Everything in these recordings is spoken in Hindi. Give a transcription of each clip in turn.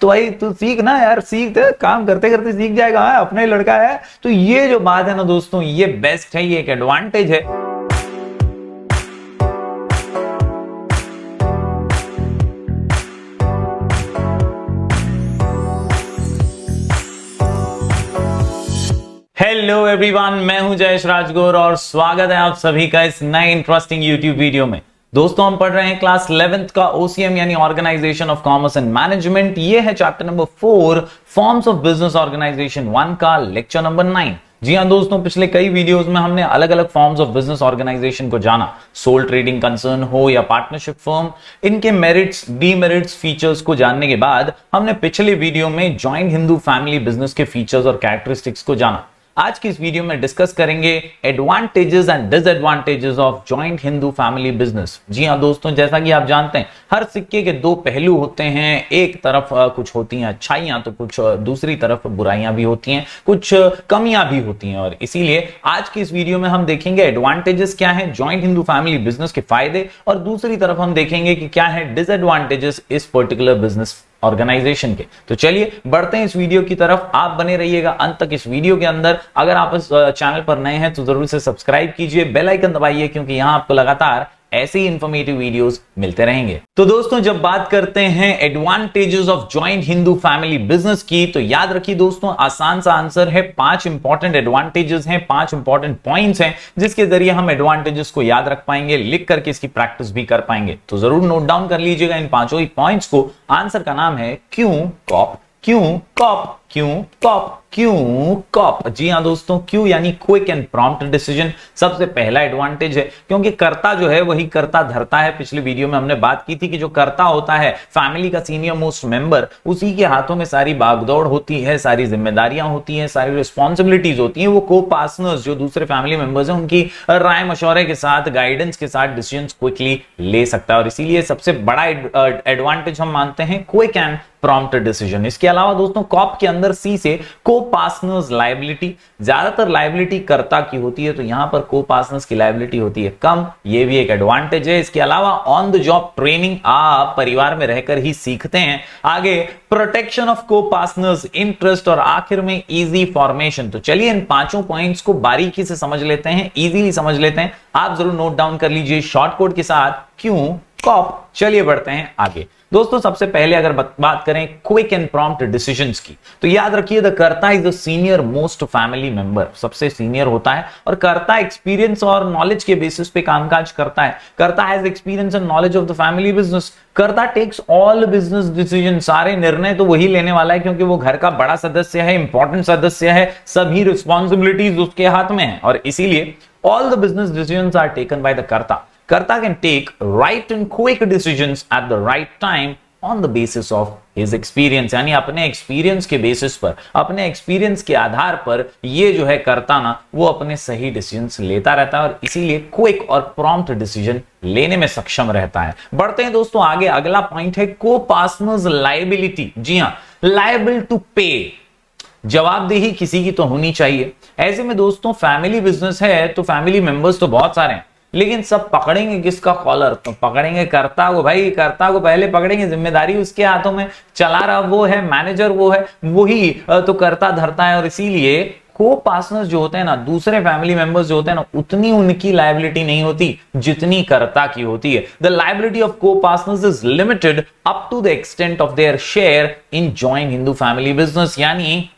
तो भाई तू सीख ना यार, सीख, काम करते करते सीख जाएगा, अपना ही लड़का है। तो ये जो बात है ना दोस्तों, ये बेस्ट है, ये एक एडवांटेज है। हेलो एवरीवन, मैं हूं जयेश राजगौर और स्वागत है आप सभी का इस नए इंटरेस्टिंग यूट्यूब वीडियो में। दोस्तों हम पढ़ रहे हैं क्लास 11th का OCM यानी organisation of commerce and management. ये है chapter number 4 forms of business organisation 1 का लेक्चर नंबर 9। जी हां दोस्तों, पिछले कई वीडियोस में हमने अलग अलग फॉर्म्स ऑफ बिजनेस ऑर्गेनाइजेशन को जाना। सोल ट्रेडिंग कंसर्न हो या पार्टनरशिप फर्म, इनके मेरिट्स डीमेरिट्स फीचर्स को जानने के बाद हमने पिछले वीडियो में जॉइंट हिंदू फैमिली बिजनेस के फीचर्स और कैरेक्टरिस्टिक्स को जाना। आज की इस वीडियो में डिस्कस करेंगे advantages and disadvantages of joint Hindu family business. जी हां दोस्तों, जैसा कि आप जानते हैं हर सिक्के के दो पहलू होते हैं। एक तरफ कुछ होती हैं अच्छाइयां तो कुछ दूसरी तरफ बुराइयां भी होती हैं, कुछ कमियां भी होती हैं। और इसीलिए आज की इस वीडियो में हम देखेंगे एडवांटेजेस क्या है जॉइंट हिंदू फैमिली बिजनेस के फायदे, और दूसरी तरफ हम देखेंगे कि क्या है डिसएडवांटेजेस इस पर्टिकुलर बिजनेस ऑर्गेनाइजेशन के। तो चलिए बढ़ते हैं इस वीडियो की तरफ। आप बने रहिएगा अंत तक इस वीडियो के अंदर। अगर आप इस चैनल पर नए हैं तो जरूर से सब्सक्राइब कीजिए, बेल आइकन दबाइए, क्योंकि यहां आपको लगातार ऐसे ही इंफॉर्मेटिव वीडियोस मिलते रहेंगे। तो दोस्तों जब बात करते हैं advantages of joint Hindu family business की, तो याद रखिए दोस्तों आसान सा आंसर है। 5 इंपॉर्टेंट एडवांटेजेस हैं, 5 इंपॉर्टेंट पॉइंट्स हैं जिसके जरिए हम एडवांटेजेस को याद रख पाएंगे, लिख करके इसकी प्रैक्टिस भी कर पाएंगे। तो जरूर नोट डाउन कर लीजिएगा इन पांचों ही पॉइंट्स को। आंसर का नाम है क्यों कॉप, क्यों कॉप, क्यों कॉप, क्यों कॉप। जी हां दोस्तों, क्यों यानी क्विक एंड प्रॉम्प्ट डिसीजन सबसे पहला एडवांटेज है, क्योंकि कर्ता जो है वही कर्ता धरता है। पिछली वीडियो में हमने बात की थी कि जो कर्ता होता है फैमिली का सीनियर मोस्ट मेंबर, उसी के हाथों में सारी भागदौड़ होती है, सारी जिम्मेदारियां होती हैं, सारी रिस्पॉन्सिबिलिटीज होती हैं। वो को पार्टनर्स जो दूसरे फैमिली मेंबर्स हैं उनकी राय मशवरे के साथ, गाइडेंस के साथ डिसीजन क्विकली ले सकता है। और इसीलिए सबसे बड़ा एडवांटेज हम मानते हैं क्विक एंड प्रॉम्प्ट डिसीजन। इसके अलावा दोस्तों कॉप के अंदर सी से को पार्टनर्स लायबिलिटी, ज्यादातर लायबिलिटी कर्ता की होती है, तो यहां पर को पार्टनर्स की लायबिलिटी होती है कम। ये भी एक एडवांटेज है। इसके अलावा ऑन द जॉब ट्रेनिंग, आप परिवार में रहकर ही सीखते हैं। आगे protection of co partners interest, और आखिर में इजी फॉर्मेशन। तो चलिए इन पांचों पॉइंट्स को बारीकी से समझ लेते हैं, इजीली समझ लेते हैं। आप जरूर नोट डाउन कर लीजिए शॉर्ट कोड के साथ क्यों कॉप। चलिए बढ़ते हैं आगे। दोस्तों सबसे पहले अगर बात करें क्विक एंड प्रॉम्प्ट डिसीजंस की, तो याद रखिए द कर्ता is the senior most family member, सबसे सीनियर होता है। और कर्ता एक्सपीरियंस और नॉलेज के बेसिस पे कामकाज करता है। कर्ता has experience and knowledge of the family business. कर्ता टेक्स ऑल बिजनेस डिसीजन, सारे निर्णय तो वही लेने वाला है, क्योंकि वो घर का बड़ा सदस्य है, इंपॉर्टेंट सदस्य है, सभी रिस्पॉन्सिबिलिटीज उसके हाथ में है। और इसीलिए all the business decisions are taken by the karta. Karta can take right and quick decisions at the right time on the basis of his experience, यानी अपने एक्सपीरियंस के बेसिस पर, अपने एक्सपीरियंस के आधार पर ये जो है कर्ता ना वो अपने सही डिसीजंस लेता रहता है, और इसीलिए क्विक और प्रॉम्प्ट डिसीजन लेने में सक्षम रहता है। बढ़ते हैं दोस्तों आगे। अगला पॉइंट है को पार्टनर्स लायबिलिटी। जी हां, लायबल टू पे, जवाबदेही किसी की तो होनी चाहिए। ऐसे में दोस्तों फैमिली बिजनेस है तो फैमिली मेंबर्स तो बहुत सारे हैं, लेकिन सब पकड़ेंगे किसका कॉलर? तो पकड़ेंगे कर्ता को। भाई कर्ता को पहले पकड़ेंगे, जिम्मेदारी उसके हाथों में, चला रहा वो है, मैनेजर वो है, वही तो कर्ता धरता है। और इसीलिए को पार्टनर्स जो होते हैं ना, दूसरे फैमिली मेंबर्स जो होते हैं ना, उतनी उनकी लायबिलिटी नहीं होती जितनी कर्ता की होती है। The liability of co partners is limited up to the extent of their share in joint Hindu family business. यानी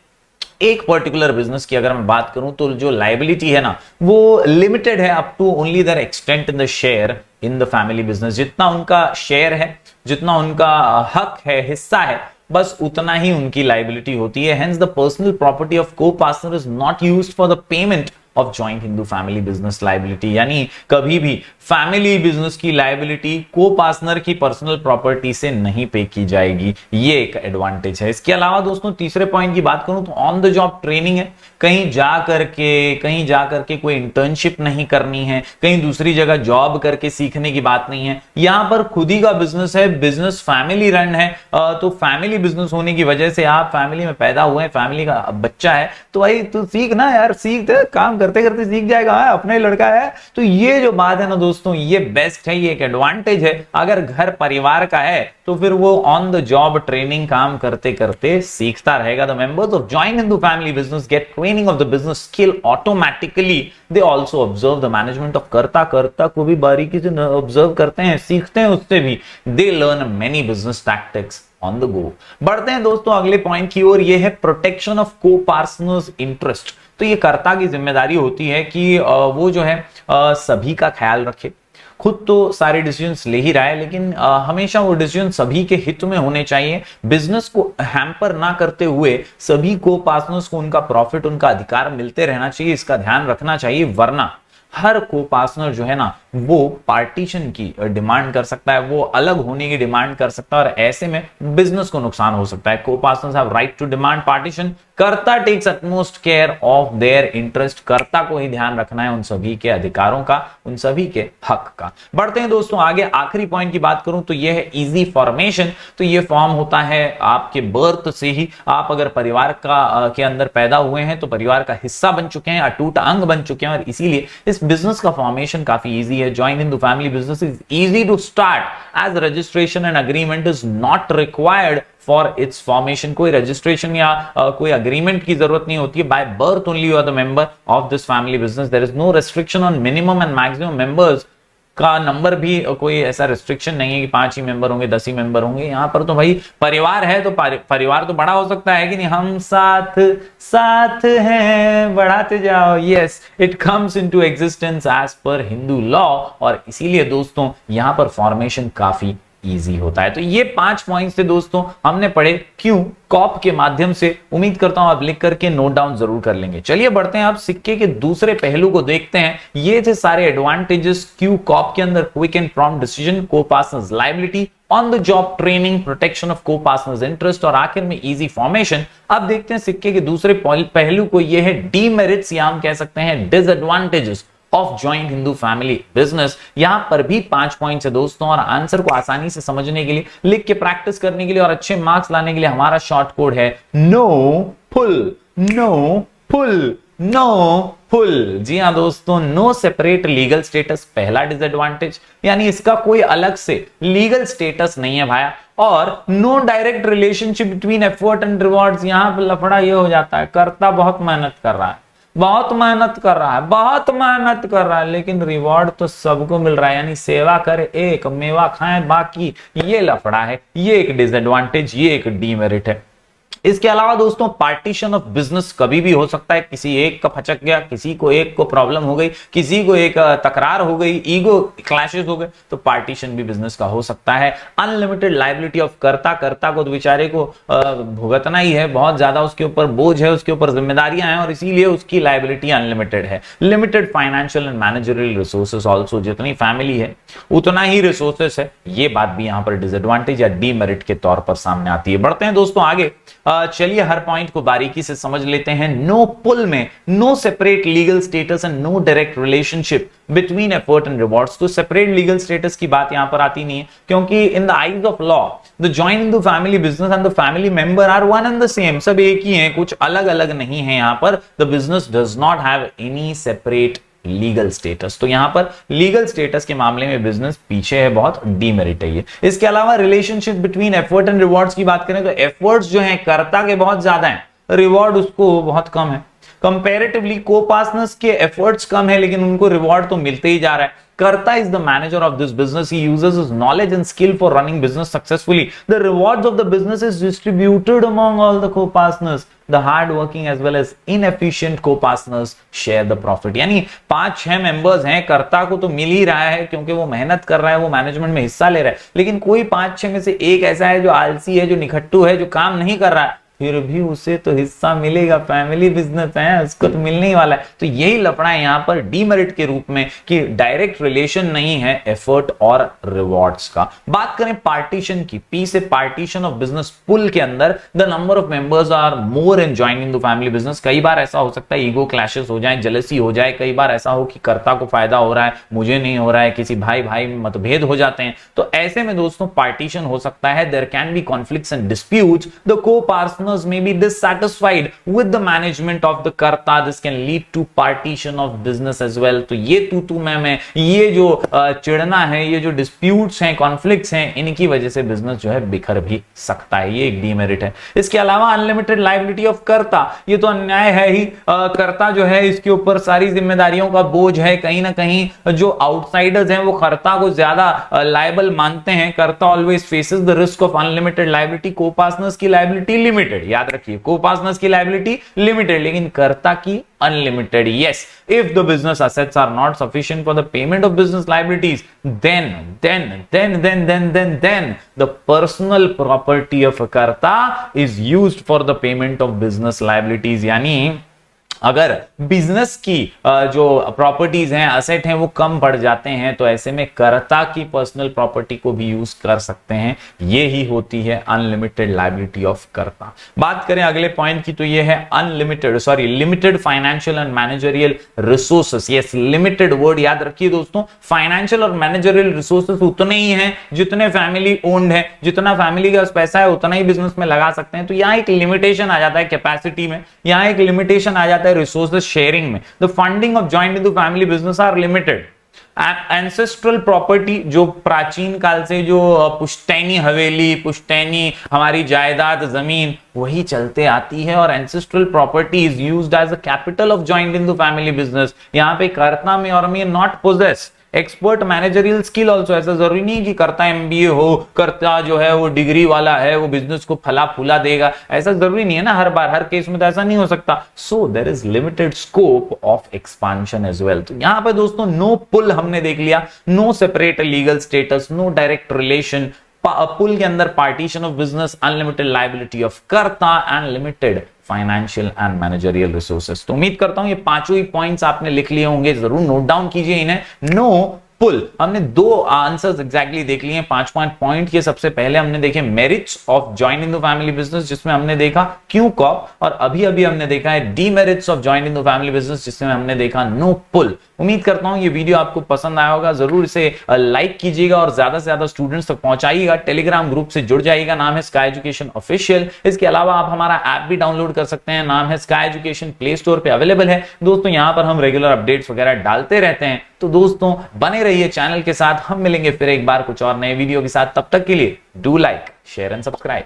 एक पर्टिकुलर बिजनेस की अगर मैं बात करूं तो जो लायबिलिटी है ना वो लिमिटेड है up to only their extent in the share in the family business. जितना उनका शेयर है, जितना उनका हक है, हिस्सा है, बस उतना ही उनकी लायबिलिटी होती है। Hence the personal property of co partner is not used for the payment of joint Hindu family business liability. यानी कभी भी फैमिली बिजनेस की लायबिलिटी को पार्टनर की पर्सनल प्रॉपर्टी से नहीं पे की जाएगी। ये एक एडवांटेज है। इसके अलावा दोस्तों तीसरे पॉइंट की बात करूं तो ऑन द जॉब ट्रेनिंग है। कहीं जा करके कोई इंटर्नशिप नहीं करनी है, कहीं दूसरी जगह जॉब करके सीखने की बात नहीं है। यहां पर खुद ही का बिजनेस है, बिजनेस फैमिली रन है। तो फैमिली बिजनेस होने की वजह से आप फैमिली में पैदा हुए हैं, फैमिली का बच्चा है, तो भाई तू सीख ना यार, सीख, काम करते करते सीख जाएगा, अपना ही लड़का है। तो ये जो बात है ना दोस्तों, ये बेस्ट है, ये एक एडवांटेज है। अगर घर परिवार का है तो फिर वो ऑन द जॉब ट्रेनिंग काम करते करते सीखता रहेगा। The members of join Hindu family business get training of the business skill automatically. They also observe the management of karta को भी बारीकी से ऑब्जर्व करते हैं, सीखते हैं उससे भी। They learn many business tactics on the go. बढ़ते हैं दोस्तों अगले पॉइंट की ओर, ये है protection of co partners interest. तो ये कर्ता की जिम्मेदारी होती है कि वो जो है सभी का ख्याल रखे। खुद तो सारे डिसीजंस ले ही रहा है, लेकिन हमेशा वो डिसीजन सभी के हित में होने चाहिए। बिजनेस को हैम्पर ना करते हुए सभी को पार्टनर्स को उनका प्रॉफिट, उनका अधिकार मिलते रहना चाहिए, इसका ध्यान रखना चाहिए। वरना हर को पार्टनर जो है ना, वो पार्टीशन की डिमांड कर सकता है, वो अलग होने की डिमांड कर सकता है, और ऐसे में बिजनेस को नुकसान हो सकता है। Co partners have right to demand partition. Karta takes utmost care of their interest. Karta को ही ध्यान रखना है उन सभी के अधिकारों का, उन सभी के हक का। बढ़ते हैं दोस्तों आगे, आखिरी पॉइंट की बात करूं तो यह है इजी फॉर्मेशन। तो यह फॉर्म होता है आपके बर्थ से ही। आप अगर परिवार के अंदर पैदा हुए हैं तो परिवार का हिस्सा बन चुके हैं, अटूट अंग बन चुके हैं, और इसीलिए इस बिजनेस का फॉर्मेशन काफी इजी है। Join Hindu family business is easy to start as registration and agreement is not required for its formation. कोई रजिस्ट्रेशन या कोई अग्रीमेंट की जरूरत नहीं होती है। By birth only you are the member of this family business. There is no restriction on minimum and maximum members का नंबर भी कोई ऐसा रिस्ट्रिक्शन नहीं है कि 5 ही मेंबर होंगे, 10 ही मेंबर होंगे। यहां पर तो भाई परिवार है तो परिवार तो बड़ा हो सकता है कि नहीं, हम साथ साथ हैं, बढ़ाते जाओ। Yes, it comes into existence as per Hindu law, और इसीलिए दोस्तों यहां पर फॉर्मेशन काफी इजी होता है। तो ये 5 पॉइंट्स थे दोस्तों, हमने पढ़े क्यों कॉप के माध्यम से। उम्मीद करता हूं आप लिख करके नोट डाउन जरूर कर लेंगे। चलिए बढ़ते हैं, आप सिक्के के दूसरे पहलू को देखते हैं। ये थे सारे एडवांटेजेस क्यू कॉप के अंदर। क्विक एंड प्रॉम्प्ट डिसीजन, को partners liability, on the job training, protection of co partners interest, और आखिर में इजी फॉर्मेशन। अब देखते हैं सिक्के के दूसरे पहलू को, ये है डीमेरिट्स या हम कह सकते हैं disadvantages of join Hindu family business. यहां पर भी 5 पॉइंट्स है दोस्तों, और आंसर को आसानी से समझने के लिए, लिख के प्रैक्टिस करने के लिए और अच्छे मार्क्स लाने के लिए हमारा शॉर्ट कोड है नो पुल। नो पुल, नो पुल। जी हां दोस्तों, नो सेपरेट लीगल स्टेटस पहला डिसएडवांटेज, यानी इसका कोई अलग से लीगल स्टेटस नहीं है भाया। और no direct relationship between effort and rewards. यहां पर लफड़ा यह हो जाता है, कर्ता बहुत मेहनत कर रहा है, बहुत मेहनत कर रहा है, बहुत मेहनत कर रहा है, लेकिन रिवॉर्ड तो सबको मिल रहा है, यानी सेवा करे एक, मेवा खाएं बाकी। ये लफड़ा है, ये एक डिसएडवांटेज, ये एक डीमेरिट है। इसके अलावा दोस्तों पार्टीशन ऑफ बिजनेस कभी भी हो सकता है। किसी एक का फचक गया, किसी को एक को प्रॉब्लम हो गई, किसी को एक तकरार हो गई, ईगो क्लैशेस हो गए, तो पार्टीशन भी बिजनेस का हो सकता है। अनलिमिटेड लायबिलिटी ऑफ कर्ता को तो बेचारे को भुगतना ही है, बहुत ज्यादा उसके ऊपर बोझ है, उसके ऊपर जिम्मेदारियां हैं, और इसीलिए उसकी लायबिलिटी अनलिमिटेड है। Limited financial and managerial resources also, जितनी फैमिली है उतना ही रिसोर्सेस है। ये बात भी यहां पर डिसएडवांटेज या डीमेरिट के तौर पर सामने आती है। बढ़ते हैं दोस्तों आगे, चलिए हर पॉइंट को बारीकी से समझ लेते हैं। नो पुल में no separate legal status and no direct relationship between effort and rewards. तो सेपरेट लीगल स्टेटस की बात यहां पर आती नहीं है, क्योंकि in the eyes of law the join Hindu family business and the family member are one and the same. सब एक ही हैं, कुछ अलग अलग नहीं है। यहां पर the business does not have any separate legal status. तो यहां पर लीगल स्टेटस के मामले में बिजनेस पीछे है, बहुत डीमेरिट है ये। इसके अलावा relationship between effort and rewards की बात करें तो एफर्ट्स जो हैं कर्ता के बहुत ज्यादा हैं, रिवॉर्ड उसको बहुत कम है। कंपैरेटिवली को पार्टनर्स के एफर्ट्स कम है, लेकिन उनको रिवॉर्ड तो मिलते ही जा रहा है। Karta is the manager of this business. He uses his knowledge and skill for running business successfully. The rewards of the business is distributed among all the co-partners. The hard-working as well as inefficient co-partners share the profit. यानी 5-6 मेंबर्स हैं, कर्ता को तो मिल ही रहा है क्योंकि वो मेहनत कर रहा है, वो मैनेजमेंट में हिस्सा ले रहा है। लेकिन कोई 5-6 में से एक ऐसा है जो आलसी है, जो निखट्टू है, जो काम नहीं कर रहा है, फिर भी उसे तो हिस्सा मिलेगा। फैमिली बिजनेस है, उसको तो मिलने ही वाला है। तो यही लफड़ा है यहां पर डीमेरिट के रूप में कि डायरेक्ट रिलेशन नहीं है एफर्ट और रिवॉर्ड्स का। बात करें पार्टीशन की, पी से पार्टीशन ऑफ बिजनेस पुल के अंदर the number of members are more in joining the family business. कई बार ऐसा हो सकता है ईगो क्लैशेस हो जाए, जेलसी हो जाए। कई बार ऐसा हो कि कर्ता को फायदा हो रहा है, मुझे नहीं हो रहा है, किसी भाई भाई में मतभेद हो जाते हैं। तो ऐसे में दोस्तों पार्टीशन हो सकता है। There can be conflicts and disputes. The co partner owners may be dissatisfied with the management of the कर्ता. This can lead to partition of business as well. तो ये तू मैं ये जो चिढ़ना है, ये जो डिस्प्यूट्स हैं, कॉन्फ्लिक्ट्स हैं, इनकी वजह से बिजनेस जो है बिखर भी सकता है. ये एक डीमेरिट है. इसके अलावा अनलिमिटेड लायबिलिटी ऑफ कर्ता, ये तो अन्याय है ही. कर्ता जो है इसके ऊपर सारी जिम्मेदारियों का बोझ है. कहीं ना कहीं जो आउटसाइडर्स हैं वो कर्ता को ज्यादा लायबल मानते हैं. कर्ता always faces the risk of unlimited liability. को पार्टनर्स की लायबिलिटी लिमिटेड, याद रखिए, को पार्टनर्स की लायबिलिटी लिमिटेड, लेकिन कर्ता की unlimited. Yes, if the business assets are not sufficient for the payment of business liabilities, then the personal property of a कर्ता is used for the payment of business liabilities. यानी अगर बिजनेस की जो प्रॉपर्टीज हैं, असेट हैं, वो कम बढ़ जाते हैं तो ऐसे में कर्ता की पर्सनल प्रॉपर्टी को भी यूज कर सकते हैं. ये ही होती है अनलिमिटेड लायबिलिटी ऑफ कर्ता. बात करें अगले पॉइंट की तो ये है limited financial and managerial resources. Yes, limited word याद रखिए दोस्तों. फाइनेंशियल और मैनेजरियल रिसोर्सेस उतने ही हैं जितने फैमिली ओन्ड है. जितना फैमिली का पैसा है उतना ही बिजनेस में लगा सकते हैं. तो यहां एक लिमिटेशन आ जाता है कैपेसिटी में, यहां एक लिमिटेशन आ जाता है रिसोर्सेज शेयरिंग में. The funding of joint into family business are limited. Ancestral property, जो प्राचीन काल से जो पुश्तैनी हवेली, पुश्तैनी हमारी जायदाद, जमीन, वही चलते आती है. और ancestral property is used as a capital of joint into family business. यहां पे कर्ता में और में not possess expert managerial skill also. ऐसा जरूरी नहीं कि कर्ता एमबीए हो, कर्ता जो है वो डिग्री वाला है, वो बिजनेस को फला फूला देगा. ऐसा जरूरी नहीं है ना, हर बार हर केस में तो ऐसा नहीं हो सकता. So there is limited scope of expansion as well. तो यहां पर दोस्तों नो पुल हमने देख लिया. No separate legal status, no direct relation. पुल के अंदर partition of business, unlimited liability of karta and limited financial and managerial resources. तो उम्मीद करता हूं ये पांचों ही पॉइंट्स आपने लिख लिए होंगे. जरूर नोट डाउन कीजिए इन्हें. नो पुल, हमने दो आंसर्स एग्जैक्टली देख लिए, 5 पॉइंट के. सबसे पहले हमने देखे merits of join in the family business, जिसमें हमने देखा क्यू कॉप, और अभी हमने देखा है demerits of join in the family business, जिसमें हमने देखा नो पुल. उम्मीद करता हूं ये वीडियो आपको पसंद आया होगा. जरूर इसे लाइक कीजिएगा और ज्यादा से ज्यादा स्टूडेंट्स तक पहुंचाइएगा. टेलीग्राम ग्रुप से जुड़ जाइएगा, नाम है स्काई एजुकेशन ऑफिशियल. इसके अलावा आप हमारा ऐप भी डाउनलोड कर सकते हैं, नाम है स्काई एजुकेशन, प्ले स्टोर पे अवेलेबल है. दोस्तों यहां पर हम रेगुलर अपडेट्स वगैरह डालते रहते हैं. तो दोस्तों बने रहिए चैनल के साथ. हम मिलेंगे फिर एक बार कुछ और नए वीडियो के साथ. तब तक के लिए do like, share and subscribe.